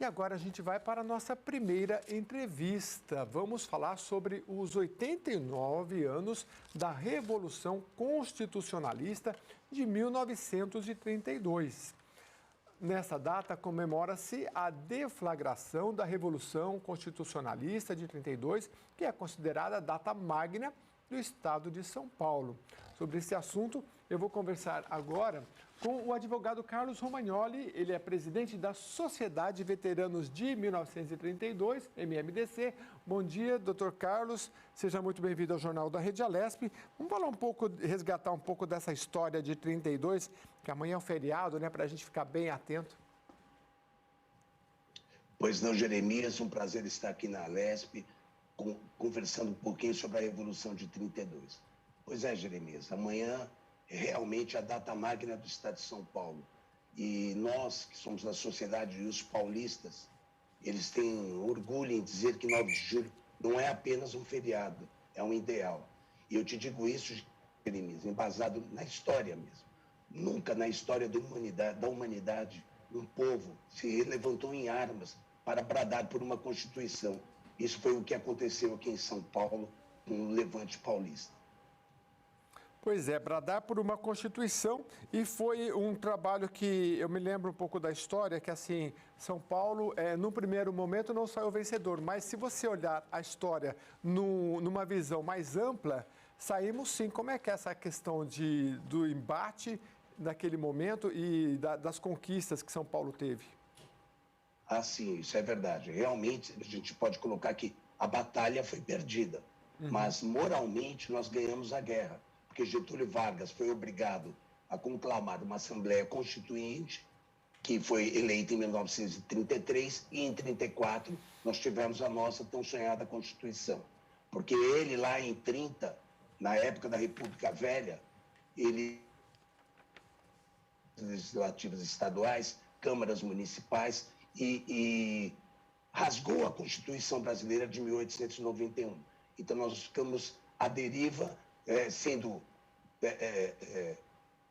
E agora a gente vai para a nossa primeira entrevista. Vamos falar sobre os 89 anos da Revolução Constitucionalista de 1932. Nessa data comemora-se a deflagração da Revolução Constitucionalista de 32, que é considerada a data magna do Estado de São Paulo. Sobre esse assunto, eu vou conversar agora com o advogado Carlos Romagnoli. Ele é presidente da Sociedade de Veteranos de 1932, MMDC. Bom dia, doutor Carlos. Seja muito bem-vindo ao Jornal da Rede Alesp. Vamos falar um pouco, resgatar um pouco dessa história de 32, que amanhã é um feriado, né, para a gente ficar bem atento. Pois não, Jeremias, um prazer estar aqui na Alesp, conversando um pouquinho sobre a Revolução de 32. Pois é, Jeremias, amanhã é realmente a data magna do Estado de São Paulo. E nós, que somos da sociedade, e os paulistas, eles têm orgulho em dizer que 9 de julho não é apenas um feriado, é um ideal. E eu te digo isso, Jeremias, embasado na história mesmo. Nunca na história da humanidade um povo se levantou em armas para bradar por uma Constituição. Isso foi o que aconteceu aqui em São Paulo, com o Levante Paulista. Pois é, bradar por uma Constituição, e foi um trabalho que eu me lembro um pouco da história, que assim, São Paulo, no primeiro momento, não saiu vencedor, mas se você olhar a história numa visão mais ampla, saímos sim. Como é que é essa questão do embate naquele momento e das conquistas que São Paulo teve? Ah, sim, isso é verdade. Realmente, a gente pode colocar que a batalha foi perdida, mas moralmente nós ganhamos a guerra, porque Getúlio Vargas foi obrigado a conclamar uma Assembleia Constituinte, que foi eleita em 1933, e em 1934 nós tivemos a nossa tão sonhada Constituição. Porque ele lá em 30, na época da República Velha, ele legislativas estaduais, câmaras municipais, e rasgou a Constituição brasileira de 1891. Então, nós ficamos à deriva, sendo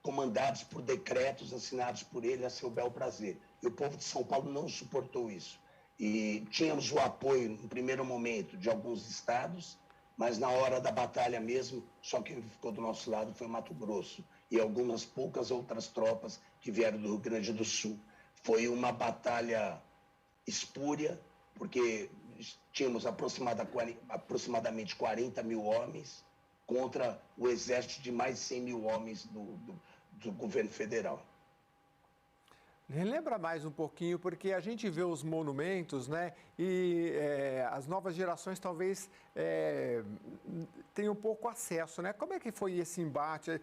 comandados por decretos assinados por ele a seu bel prazer. E o povo de São Paulo não suportou isso. E tínhamos o apoio, no primeiro momento, de alguns estados, mas na hora da batalha mesmo, só quem ficou do nosso lado foi Mato Grosso e algumas poucas outras tropas que vieram do Rio Grande do Sul. Foi uma batalha espúria, porque tínhamos aproximadamente 40 mil homens contra o exército de mais de 100 mil homens do governo federal. Relembra mais um pouquinho, porque a gente vê os monumentos, né? E as novas gerações talvez tenham pouco acesso, né? Como é que foi esse embate?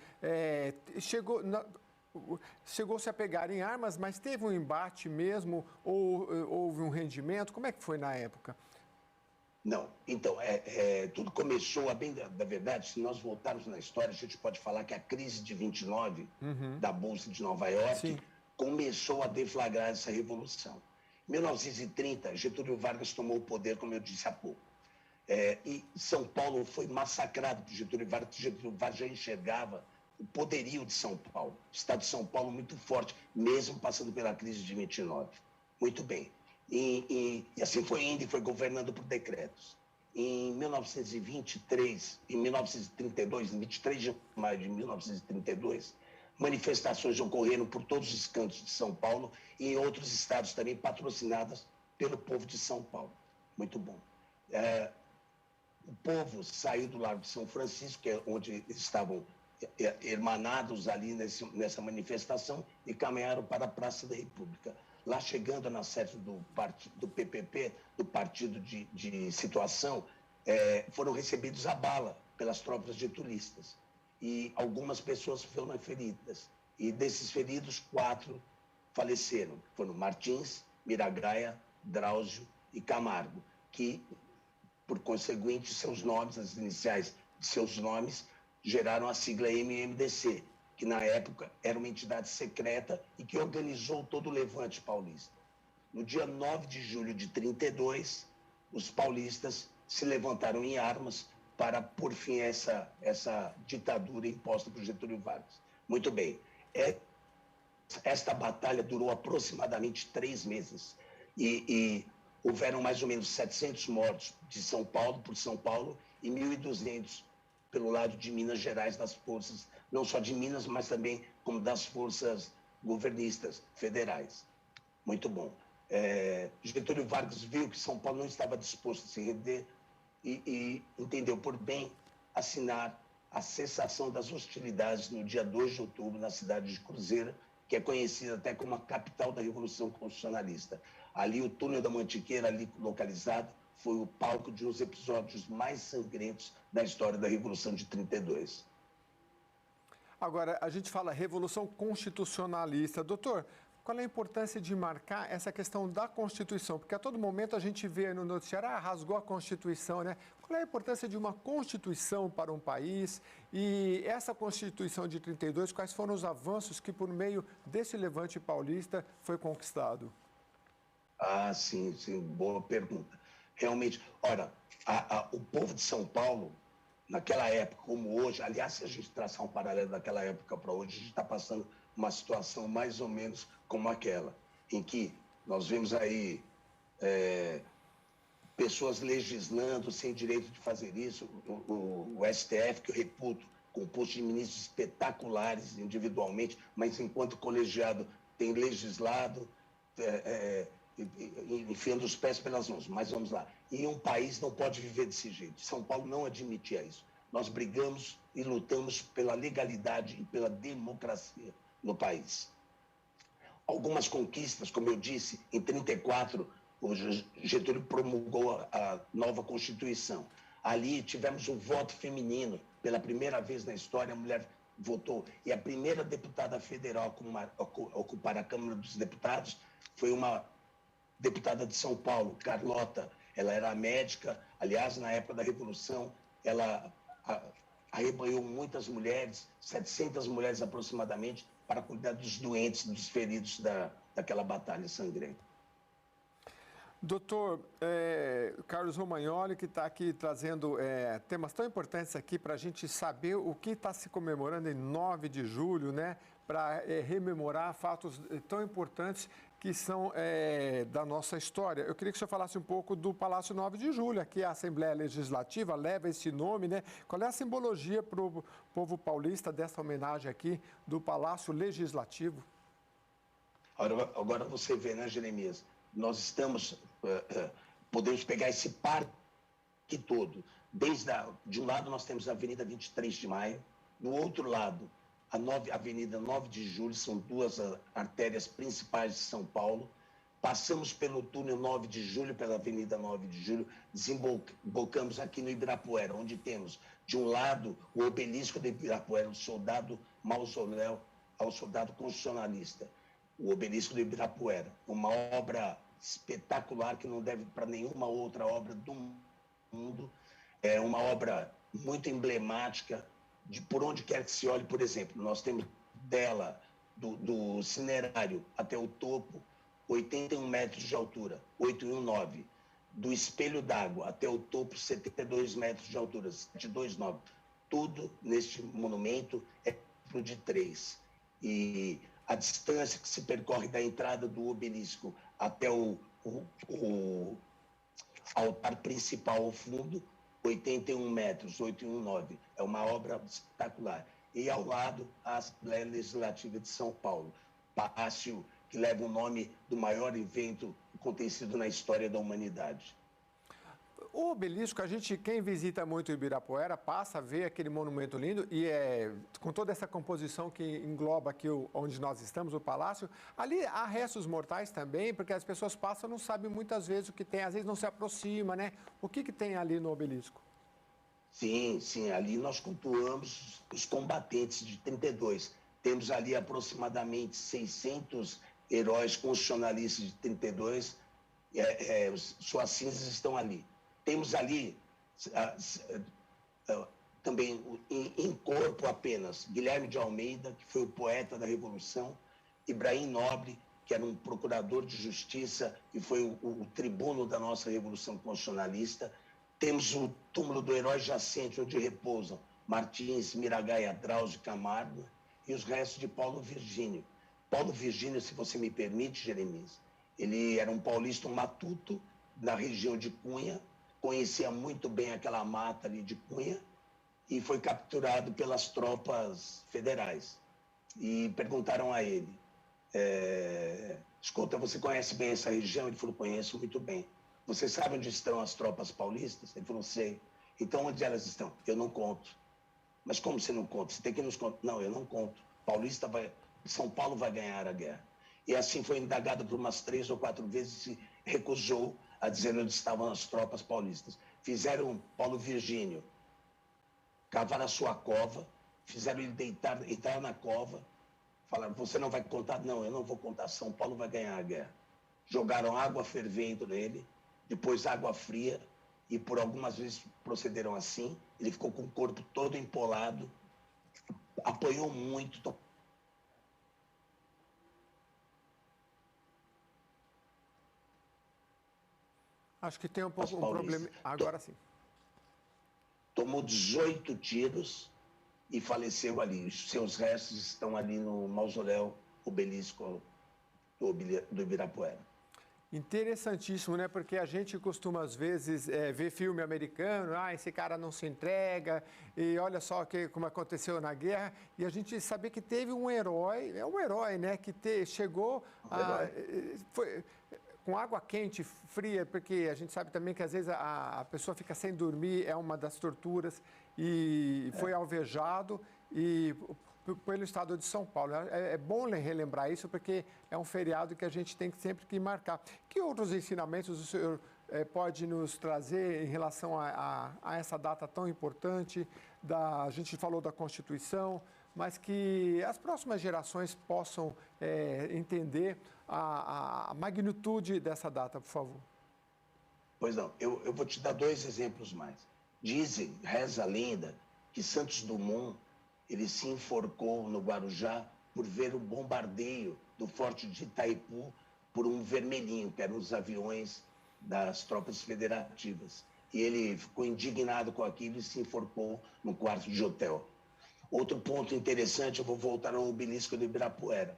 Chegou-se a pegar em armas, mas teve um embate mesmo? Ou houve um rendimento? Como é que foi na época? Não, então, tudo começou, a bem da verdade, se nós voltarmos na história, a gente pode falar que a crise de 29, da Bolsa de Nova York, sim, começou a deflagrar essa revolução. Em 1930, Getúlio Vargas tomou o poder, como eu disse há pouco. E São Paulo foi massacrado por Getúlio Vargas. Getúlio Vargas já enxergava o poderio de São Paulo, o Estado de São Paulo muito forte, mesmo passando pela crise de 29. Muito bem. E assim foi indo e foi governando por decretos. Em 1923, em 1932, em 23 de maio de 1932, manifestações ocorreram por todos os cantos de São Paulo e em outros estados também, patrocinadas pelo povo de São Paulo. Muito bom. O povo saiu do Largo de São Francisco, que é onde estavam hermanados ali nessa manifestação, e caminharam para a Praça da República. Lá chegando na sede do PPP, do Partido de Situação, foram recebidos a bala pelas tropas getulistas. E algumas pessoas foram feridas. E desses feridos, 4 faleceram. Foram Martins, Miragaia, Drauzio e Camargo, que, por conseguinte, seus nomes, as iniciais de seus nomes, geraram a sigla MMDC, que na época era uma entidade secreta e que organizou todo o Levante Paulista. No dia 9 de julho de 32, os paulistas se levantaram em armas para pôr fim a essa ditadura imposta por Getúlio Vargas. Muito bem. Esta batalha durou aproximadamente 3 meses. e houveram mais ou menos 700 mortos de São Paulo, por São Paulo, e 1.200 pelo lado de Minas Gerais, das forças, não só de Minas, mas também como das forças governistas federais. Muito bom. Getúlio Vargas viu que São Paulo não estava disposto a se render e entendeu por bem assinar a cessação das hostilidades no dia 2 de outubro, na cidade de Cruzeiro, que é conhecida até como a capital da Revolução Constitucionalista. Ali, o túnel da Mantiqueira, ali localizado, foi o palco de um dos episódios mais sangrentos da história da Revolução de 32. Agora, a gente fala Revolução Constitucionalista. Doutor, qual é a importância de marcar essa questão da Constituição? Porque a todo momento a gente vê no noticiário, rasgou a Constituição, né? Qual é a importância de uma Constituição para um país? E essa Constituição de 32, quais foram os avanços que, por meio desse levante paulista, foi conquistado? Sim, boa pergunta. Realmente, ora, o povo de São Paulo, naquela época, como hoje, aliás, se a gente traçar um paralelo daquela época para hoje, a gente está passando uma situação mais ou menos como aquela, em que nós vemos aí pessoas legislando sem direito de fazer isso, o STF, que eu reputo, composto de ministros espetaculares individualmente, mas enquanto colegiado tem legislado, enfiando os pés pelas mãos, mas vamos lá. E um país não pode viver desse jeito. São Paulo não admitia isso. Nós brigamos e lutamos pela legalidade e pela democracia no país. Algumas conquistas, como eu disse, em 34, o Getúlio promulgou a nova Constituição. Ali tivemos um voto feminino. Pela primeira vez na história, a mulher votou. E a primeira deputada federal a ocupar a Câmara dos Deputados foi uma deputada de São Paulo, Carlota. Ela era médica, aliás, na época da Revolução, ela arrebanhou muitas mulheres, 700 mulheres aproximadamente, para cuidar dos doentes, dos feridos daquela batalha sangrenta. Doutor Carlos Romagnoli, que está aqui trazendo temas tão importantes aqui para a gente saber o que está se comemorando em 9 de julho, né? Para rememorar fatos tão importantes que são da nossa história. Eu queria que o senhor falasse um pouco do Palácio 9 de Julho, aqui a Assembleia Legislativa leva esse nome, né? Qual é a simbologia para o povo paulista dessa homenagem aqui do Palácio Legislativo? Agora você vê, né, Jeremias? Nós estamos, podemos pegar esse parque todo. De um lado nós temos a Avenida 23 de Maio, do outro lado a Avenida 9 de Julho, são duas artérias principais de São Paulo. Passamos pelo túnel 9 de Julho, pela Avenida 9 de Julho, desembocamos aqui no Ibirapuera, onde temos, de um lado, o obelisco do Ibirapuera, o soldado mausoléu ao soldado constitucionalista. O obelisco do Ibirapuera, uma obra espetacular que não deve para nenhuma outra obra do mundo. É uma obra muito emblemática, de por onde quer que se olhe. Por exemplo, nós temos dela, do cinerário até o topo, 81 metros de altura, 819. Do espelho d'água até o topo, 72 metros de altura, 729. Tudo neste monumento é de 3. E a distância que se percorre da entrada do obelisco até o altar principal ao fundo, 81 metros, 819. É uma obra espetacular. E ao lado, a Assembleia Legislativa de São Paulo, palácio que leva o nome do maior evento acontecido na história da humanidade. O obelisco, quem visita muito o Ibirapuera, passa a ver aquele monumento lindo e com toda essa composição que engloba aqui onde nós estamos, o palácio, ali há restos mortais também, porque as pessoas passam e não sabem muitas vezes o que tem, às vezes não se aproxima, né? O que tem ali no obelisco? Sim, ali nós cultuamos os combatentes de 32. Temos ali aproximadamente 600 heróis constitucionalistas de 32, suas cinzas estão ali. Temos ali também em corpo apenas Guilherme de Almeida, que foi o poeta da Revolução, Ibrahim Nobre, que era um procurador de justiça e foi o tribuno da nossa Revolução Constitucionalista. Temos o túmulo do herói jacente, onde repousam Martins, Miragaia, Drauzio Camargo e os restos de Paulo Virgínio. Paulo Virgínio, se você me permite, Jeremias, Ele era um paulista, um matuto, da região de Cunha, conhecia muito bem aquela mata ali de Cunha e foi capturado pelas tropas federais. E perguntaram a ele, escuta, você conhece bem essa região? Ele falou, conheço muito bem. Você sabe onde estão as tropas paulistas? Ele falou, sei. Então, onde elas estão? Eu não conto. Mas como você não conta? Você tem que nos contar. Não, eu não conto. São Paulo vai ganhar a guerra. E assim foi indagado por umas 3 ou 4 vezes e recusou a dizer onde estavam as tropas paulistas. Fizeram Paulo Virgínio cavar a sua cova, fizeram ele entrar na cova, falaram, você não vai contar? Não, eu não vou contar, São Paulo vai ganhar a guerra. Jogaram água fervendo nele, depois água fria, e por algumas vezes procederam assim. Ele ficou com o corpo todo empolado, apanhou muito. Acho que tem um pouco um problema. Agora sim. Tomou 18 tiros e faleceu ali. Os seus restos estão ali no mausoléu obelisco do Ibirapuera. Interessantíssimo, né? Porque a gente costuma, às vezes, ver filme americano, esse cara não se entrega, e olha só como aconteceu na guerra, e a gente saber que teve um herói, né? Que chegou com água quente, fria, porque a gente sabe também que, às vezes, a pessoa fica sem dormir, é uma das torturas, e foi alvejado, e pelo estado de São Paulo. É bom relembrar isso, porque é um feriado que a gente tem sempre que marcar. Que outros ensinamentos o senhor pode nos trazer em relação a essa data tão importante? A gente falou da Constituição, mas que as próximas gerações possam entender a magnitude dessa data, por favor. Pois não, eu vou te dar 2 exemplos mais. Reza a lenda, que Santos Dumont ele se enforcou no Guarujá por ver o bombardeio do Forte de Itaipu por um vermelhinho, que eram os aviões das tropas federativas. E ele ficou indignado com aquilo e se enforcou no quarto de hotel. Outro ponto interessante, eu vou voltar ao obelisco do Ibirapuera.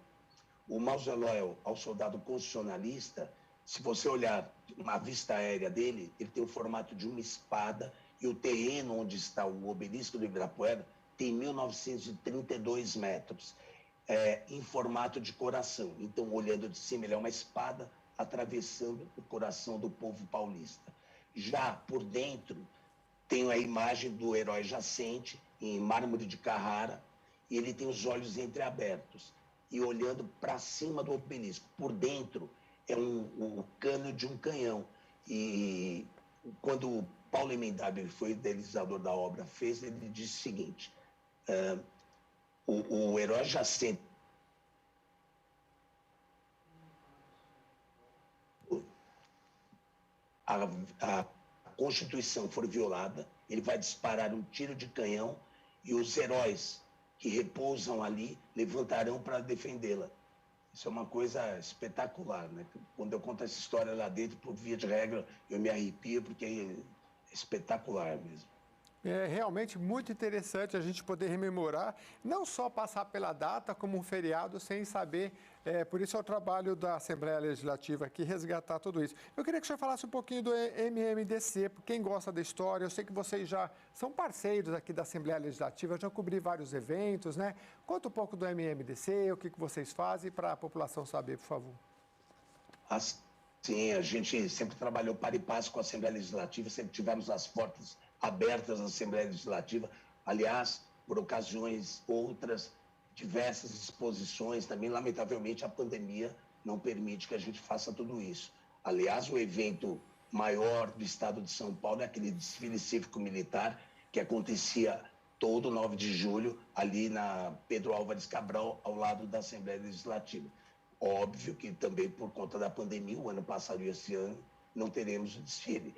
O mausoléu ao soldado constitucionalista, se você olhar uma vista aérea dele, ele tem o formato de uma espada e o terreno onde está o obelisco do Ibirapuera tem 1.932 metros, em formato de coração. Então, olhando de cima, ele é uma espada atravessando o coração do povo paulista. Já por dentro, tem a imagem do herói jacente, em mármore de Carrara, e ele tem os olhos entreabertos, e olhando para cima do obelisco. Por dentro, é o cano de um canhão. E quando Paulo Emendable foi idealizador da obra, ele disse o seguinte, o herói jacente a Constituição for violada, ele vai disparar um tiro de canhão e os heróis que repousam ali levantarão para defendê-la. Isso é uma coisa espetacular, né? Quando eu conto essa história lá dentro, por via de regra, eu me arrepio porque é espetacular mesmo. É realmente muito interessante a gente poder rememorar, não só passar pela data como um feriado sem saber, por isso é o trabalho da Assembleia Legislativa aqui, resgatar tudo isso. Eu queria que o senhor falasse um pouquinho do MMDC, por quem gosta da história, eu sei que vocês já são parceiros aqui da Assembleia Legislativa, já cobri vários eventos, né? Conta um pouco do MMDC, o que vocês fazem para a população saber, por favor. Sim, a gente sempre trabalhou para e passo com a Assembleia Legislativa, sempre tivemos as portas abertas à Assembleia Legislativa, aliás, por ocasiões outras, diversas exposições, também, lamentavelmente, a pandemia não permite que a gente faça tudo isso. Aliás, o evento maior do estado de São Paulo é aquele desfile cívico-militar que acontecia todo 9 de julho, ali na Pedro Álvares Cabral, ao lado da Assembleia Legislativa. Óbvio que também por conta da pandemia, o ano passado e esse ano, não teremos o desfile.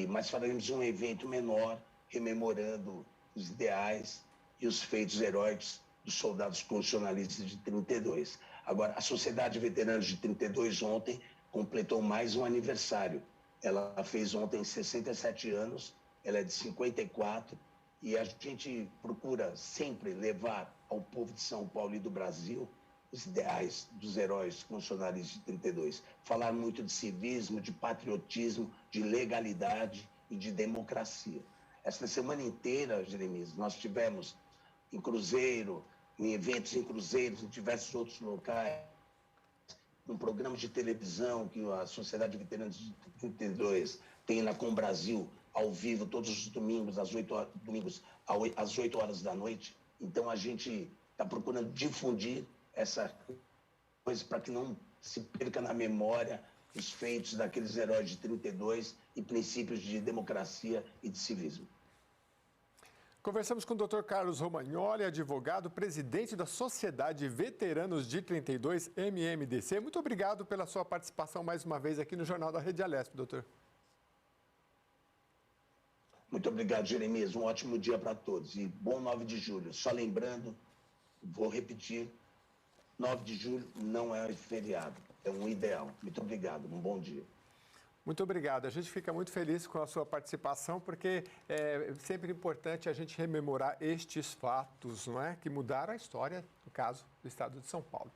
Mas faremos um evento menor, rememorando os ideais e os feitos heróicos dos soldados constitucionalistas de 32. Agora, a Sociedade de Veteranos de 32 ontem completou mais um aniversário. Ela fez ontem 67 anos, ela é de 54, e a gente procura sempre levar ao povo de São Paulo e do Brasil os ideais dos heróis constitucionalistas de 32. Falar muito de civismo, de patriotismo, de legalidade e de democracia. Esta semana inteira, Jeremias, nós tivemos em Cruzeiro, em eventos em Cruzeiros, em diversos outros locais, um programa de televisão que a Sociedade de Veteranos de 32 tem na Com Brasil, ao vivo, todos os domingos, às 8 horas da noite. Então, a gente está procurando difundir essa coisa para que não se perca na memória os feitos daqueles heróis de 32 e princípios de democracia e de civismo. Conversamos com o Dr. Carlos Romagnoli, advogado, presidente da Sociedade Veteranos de 32, MMDC. Muito obrigado pela sua participação mais uma vez aqui no Jornal da Rede Alesp, doutor. Muito obrigado, Jeremias. Um ótimo dia para todos e bom 9 de julho. Só lembrando, vou repetir, 9 de julho não é feriado, é um ideal. Muito obrigado, um bom dia. Muito obrigado. A gente fica muito feliz com a sua participação, porque é sempre importante a gente rememorar estes fatos, não é? Que mudaram a história, no caso, do estado de São Paulo.